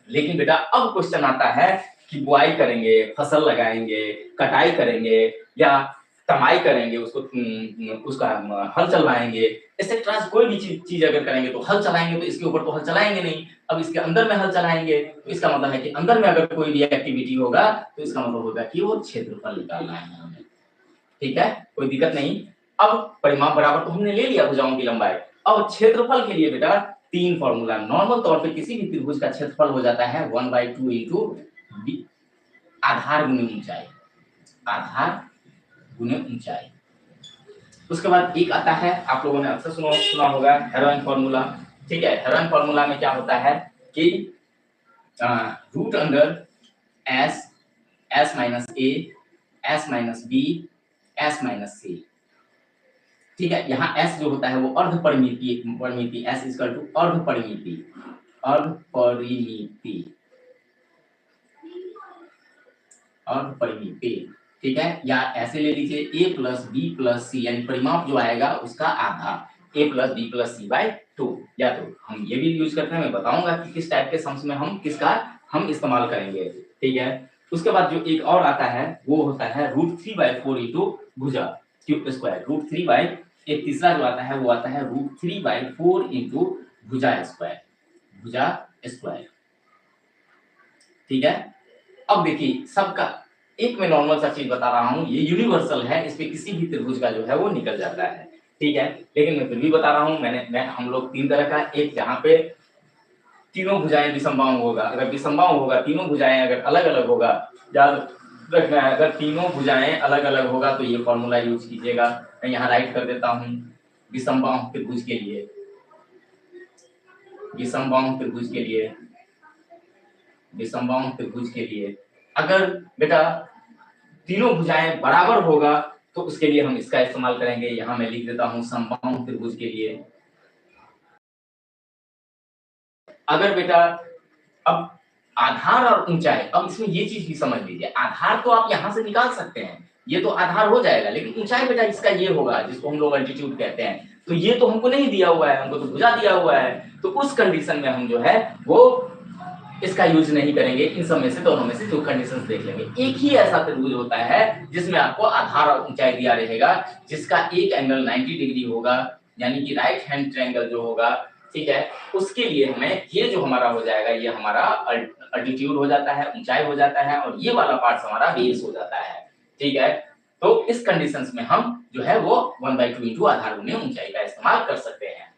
लेकिन बेटा अब क्वेश्चन आता है कि बुआई करेंगे, फसल लगाएंगे, कटाई करेंगे या कमाई करेंगे, उसका हल चलवाएंगे, एक्सेट्रा कोई भी चीज अगर करेंगे तो हल चलाएंगे, तो इसके ऊपर तो हल चलाएंगे नहीं। अब इसके अंदर में हल चलाएंगे तो इसका मतलब है कि अंदर में अगर कोई भी एक्टिविटी होगा तो इसका मतलब होगा कि वो क्षेत्रफल निकालना है हमें। ठीक है, कोई दिक्कत नहीं। अब परिमाप बराबर तो हमने ले लिया भुजाओं की लंबाई। अब क्षेत्रफल के लिए बेटा 3 फॉर्मूला। नॉर्मल तौर पे किसी भी त्रिभुज का क्षेत्रफल हो जाता है 1/2 इंटू आधार गुने ऊंचाई, आधार गुने ऊंचाई। उसके बाद एक आता है, आप लोगों ने अक्सर सुना होगा, हेरोइन फॉर्मूला। ठीक है, हेरोइन फॉर्मूला में क्या होता है कि root under S, S minus A, S minus B, S minus C. ठीक है, यहाँ s जो होता है वो अर्ध परिमिति, s इक्वल टू अर्ध परिमिति, अर्ध परिमिति। ठीक है, या ऐसे ले लीजिए a plus B plus C, यानी परिमाप जो आएगा उसका आधा, a plus B plus C by 2। या तो हम ये भी यूज करते हैं, मैं बताऊंगा कि किस टाइप के सम्स में हम किसका हम इस्तेमाल करेंगे। ठीक है, उसके बाद जो एक और आता है वो होता है √3/4 इंटू भुजा क्यूब स्क्वायर। √3 एक तीसरा जो आता है वो आता है √3/4 इंटू भुजा स्क्वायर। ठीक है, अब देखिए सबका एक में नॉर्मल सा चीज बता रहा हूं, ये यूनिवर्सल है, इस पे किसी भी त्रिभुज का जो है वो निकल जाता है। ठीक है, लेकिन मैं फिर भी बता रहा हूं, हम लोग 3 तरह का, एक जहां पे तीनों भुजाएं विषमबाहु होगा, अगर विषमबाहु होगा, तीनों भुजाएं अगर अलग अलग होगा, याद रखना है, अगर तीनों भुजाएं अलग अलग होगा तो ये फॉर्मूला यूज कीजिएगा। मैं यहाँ राइट कर देता हूँ विषमबाहु त्रिभुज के लिए, विषमबाहु त्रिभुज के लिए अगर बेटा तीनों भुजाएं बराबर होगा तो उसके लिए हम इसका इस्तेमाल करेंगे। यहाँ मैं लिख देता हूँ समबाहु त्रिभुज के लिए। अगर बेटा अब आधार और ऊंचाई, अब इसमें ये चीज भी समझ लीजिए, आधार तो आप यहाँ से निकाल सकते हैं, ये तो आधार हो जाएगा, लेकिन ऊंचाई बेटा इसका ये होगा जिसको हम लोग अल्टीट्यूड कहते हैं, तो ये तो हमको नहीं दिया हुआ है, हमको तो भुजा दिया हुआ है, तो उस कंडीशन में हम जो है वो इसका यूज नहीं करेंगे। इन सब में से दोनों में से जो कंडीशंस देख लेंगे। एक ही ऐसा त्रिभुज होता है जिसमें आपको आधार और ऊंचाई दिया रहेगा, जिसका एक एंगल 90 डिग्री होगा, यानी कि राइट हैंड ट्रायंगल जो होगा। ठीक है, उसके लिए हमें ये जो हमारा हो जाएगा, ये हमारा अल्टीट्यूड हो जाता है, ऊंचाई हो जाता है, और ये वाला पार्ट हमारा बेस हो जाता है। ठीक है, तो इस कंडीशंस में हम जो है वो 1/2 इंटू आधार गुने ऊंचाई का इस्तेमाल कर सकते हैं।